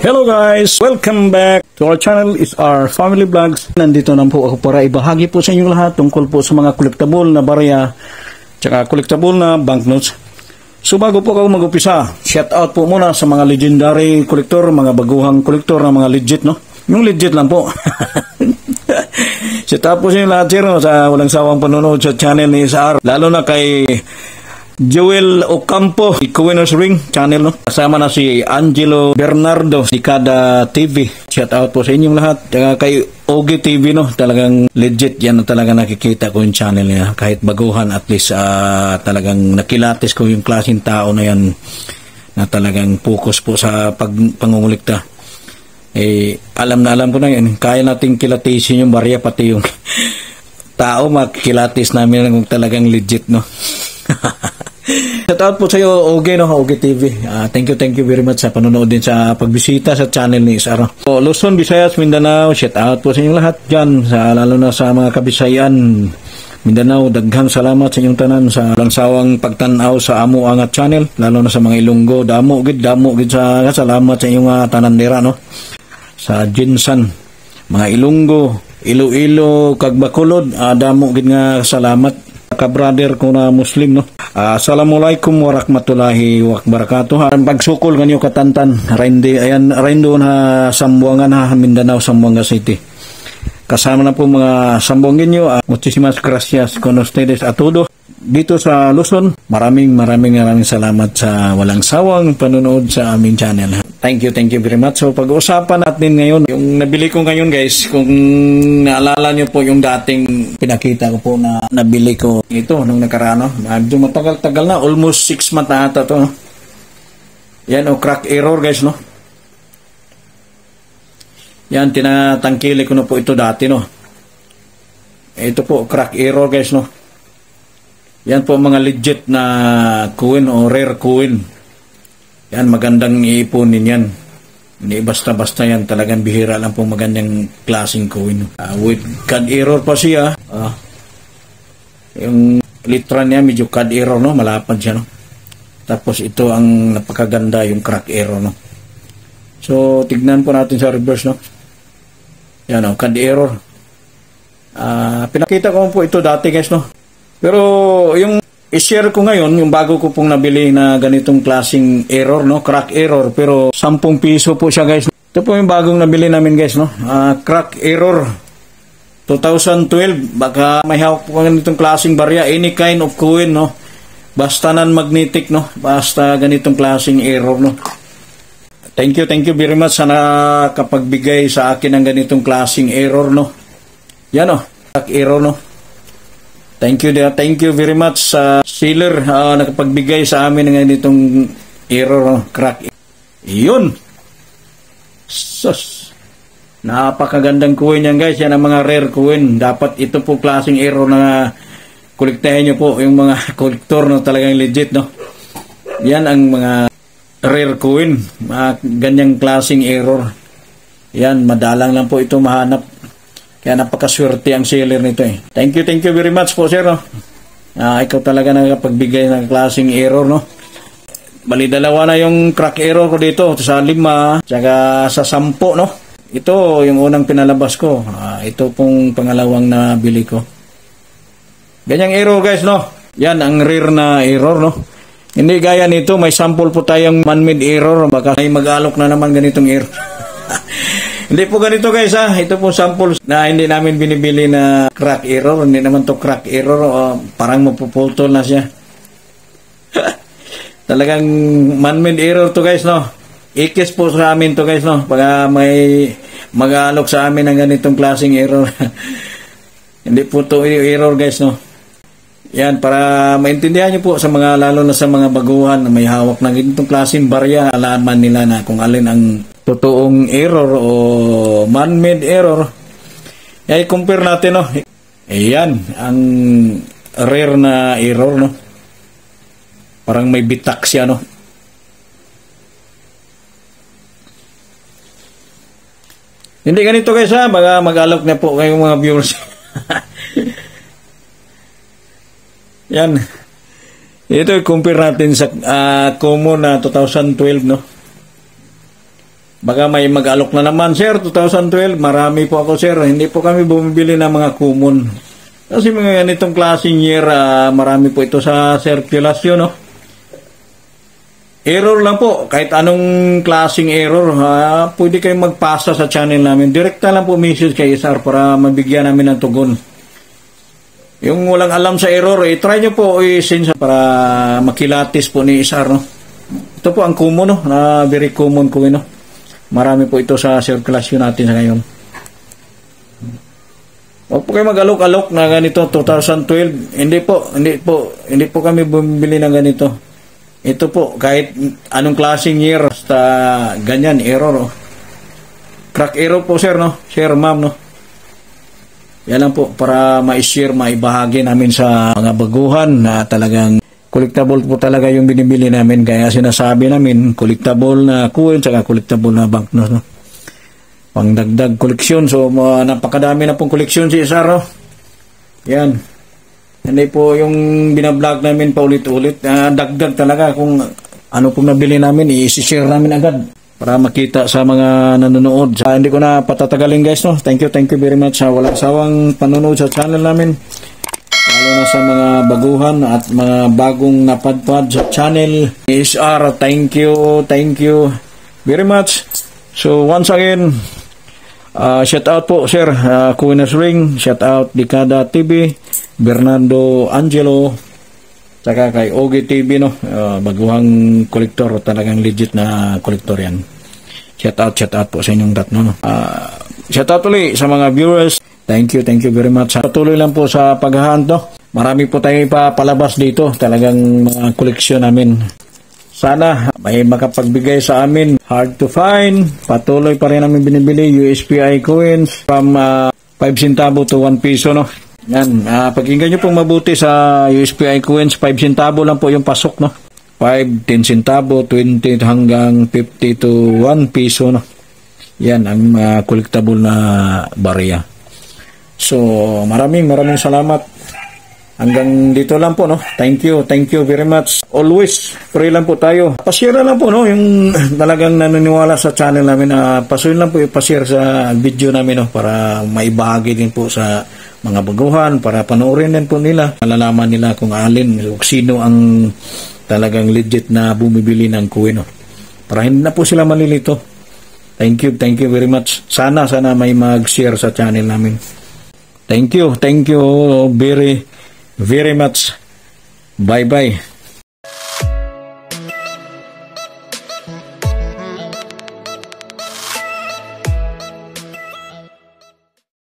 Hello guys! Welcome back to our channel. It's our family vlogs. Nandito na po ako para ibahagi po sa inyong lahat tungkol po sa mga collectible na barya tsaka collectible na banknotes. So bago po ako mag-upisa, shout out po muna sa mga legendary collector, mga baguhang collector na mga legit, no? Yung legit lang po. Shout out po sa inyo lahat sir, no? Sa walang sawang panonood sa channel ni SR. Lalo na kay Joel Ocampo, Ikuinos Ring channel, no? Kasama na si Angelo Bernardo, si Kada TV. Shout out po sa inyong lahat. Tsaka kay Ogie TV, no? Talagang legit yan na talaga nakikita ko yung channel niya. Kahit baguhan, at least talagang nakilatis ko yung klaseng tao na yan na talagang focus po sa pangungulikta. Alam ko na yan. Kaya nating kilatisin yung barya, pati yung tao makilatis namin kung talagang legit, no? Shout out po sa iyo, Ogie, no? Ogie TV. Thank you very much sa panonood din sa pagbisita sa channel ni Sara. So, Luzon, Visayas, Mindanao, shout out po sa inyong lahat dyan, lalo na sa mga Kabisayan, Mindanao. Daghang salamat sa inyong tanan sa langsawang pagtanaw sa Amo Angat channel, lalo na sa mga Ilonggo. Damo gid sa salamat sa inyong tanandera, no? Sa Jinsan, mga Ilonggo, Iloilo, kag Bacolod, damo gid nga salamat. Ka-brother ko na Muslim, no? Assalamualaikum warahmatullahi wabarakatuh. Pagsukol kanyo katantan, raindo na Sambuangan ha, Mindanao, Sambuanga City. Kasama na po mga Sambuangin nyo. Muchísimas gracias con ustedes a todos. Dito sa Luzon, maraming salamat sa walang sawang panonood sa aming channel. Thank you very much. So pag-uusapan natin ngayon, yung nabili ko ngayon guys, kung naalala nyo po yung dating pinakita ko po na nabili ko ito nung nakaraan, no? Medyo matagal-tagal na, almost 6 months na ata to, no? Yan o, crack error guys, no? Yan, tinatangkili ko na po ito dati, no? Ito po, crack error guys, no? Yan po mga legit na coin o rare coin. Yan, magandang iipunin yan. Hindi basta-basta yan. Talagang bihira lang po magandang klaseng coin. With card error pa siya. Yung litra niya medyo card error, no? Malapad siya, no? Tapos ito ang napakaganda, yung crack error, no? So, tignan po natin sa reverse, no? Yan, no? Card error. Pinakita ko po ito dati, guys, no? Pero yung i-share ko ngayon, yung bago ko pong nabili na ganitong klaseng error, no? Crack error, pero 10 piso po siya guys. Ito po yung bagong nabili namin guys, no? Crack error 2012. Baka may hawak po ganitong klaseng barya, any kind of coin, no? Basta non-magnetic, no? Basta ganitong klaseng error, no? Thank you very much sa nakapagbigay sa akin ng ganitong klaseng error, no? Yan, no? Crack error, no? Thank you very much sa seller nakapagbigay sa amin ng itong error, crack. Yun. Sus. Napakagandang coin yan guys. Yan ang mga rare coin. Dapat ito po klaseng error na kolektahin nyo po. Yung mga kolektor, no, talagang legit, no. Yan ang mga rare coin. Ganyang klaseng error. Yan, madalang lang po ito mahanap. Kaya napakaswerte ang seller nito eh. Thank you very much po sir, no? Ikaw talaga nakapagbigay ng klaseng error, no? Bali, dalawa na yung crack error ko dito. Sa 5, tsaka sa 10, no? Ito yung unang pinalabas ko. Ito pong pangalawang nabili ko. Ganyang error guys, no? Yan ang rare na error, no? Hindi gaya nito, may sample po tayong man-made error. Baka may mag-alok na naman ganitong error. Hindi po ganito guys, ha. Ito po samples na hindi namin binibili na crack error. Hindi naman to crack error. Parang mapupultol na siya. Talagang man-made error to guys, no. Ikis po sa amin to guys, no. Pag may mag-alok sa amin ng ganitong klaseng error. Hindi po to error guys, no. Yan, para maintindihan nyo po sa mga, lalo na sa mga baguhan na may hawak ng ganitong klaseng barya, alaman nila na kung alin ang totoong error o man-made error. I-compare natin, no. Ayan, ang rare na error, no. Parang may bitak siya, no. Hindi ganito guys, ha. Baga mag-alok na po kayong mga viewers. Yan. Ito, compare natin sa common na 2012, no. Baka may mag-alok na naman, sir, 2012, marami po ako, sir. Hindi po kami bumibili ng mga common. Kasi mga ganitong klaseng year, marami po ito sa circulation, no? Error lang po, kahit anong klaseng error, pwede kayong magpasa sa channel namin. Direkta lang po message kay SR para mabigyan namin ng tugon. Yung walang alam sa error, try nyo po i-send para makilatis po ni SR, no? Ito po ang common, no? Na very common ko, no? Marami po ito sa circulation natin sa ngayon. Huwag po kayo mag-alok-alok na ganito 2012. Hindi po kami bumibili ng ganito. Ito po, kahit anong klaseng year, basta ganyan, error. Crack error po, sir, no? Sir, ma'am, no? Yan lang po, para ma-share, maibahagi namin sa mga baguhan na talagang collectible po talaga yung binibili namin. Kaya sinasabi namin, collectible na coin, saka collectible na banknote, no? Pangdagdag koleksyon. So, napakadami na pong koleksyon si Isaro. Yan. Hindi po yung binablog namin paulit-ulit. Dagdag talaga kung ano pong nabili namin, i-share namin agad para makita sa mga nanonood. Hindi ko na patatagalin, guys, no? Thank you very much sa walang sawang panonood sa channel namin. Lalo na sa mga baguhan at mga bagong napadpad sa channel. SR, thank you very much. So, once again, shout out po, sir, Kuwinas Ring, shout out Dekada TV, Bernardo Angelo, saka kay Ogie TV, no? Baguhang kolektor, talagang legit na kolektor yan. Shout out po sa inyong tatlo, no? Shout out ulit sa mga viewers. Thank you very much. Patuloy lang po sa paghahunt, no? Marami po tayong ipapalabas dito, talagang mga koleksyon namin. Sana may makapagbigay sa amin. Hard to find. Patuloy pa rin namin binibili USPI coins from 5 centavo to 1 piso, no? Yan. Pakinggan nyo pong mabuti sa USPI coins. 5 centavo lang po yung pasok, no? 5, 10 centavo, 20 hanggang 50 to 1 piso, no? Yan ang collectible na barya. So, maraming salamat. Hanggang dito lang po, no? Thank you very much. Always, pray lang po tayo. Pashare lang po, no? Yung talagang naniniwala sa channel namin, pasuyin lang po yung pashare sa video namin, no? Para maibahagi din po sa mga baguhan, para panoorin din po nila. Malalaman nila kung alin, sino ang talagang legit na bumibili ng coin, no? Para hindi na po sila malilito. Thank you very much. Sana may mag-share sa channel namin. Thank you very much. Bye-bye.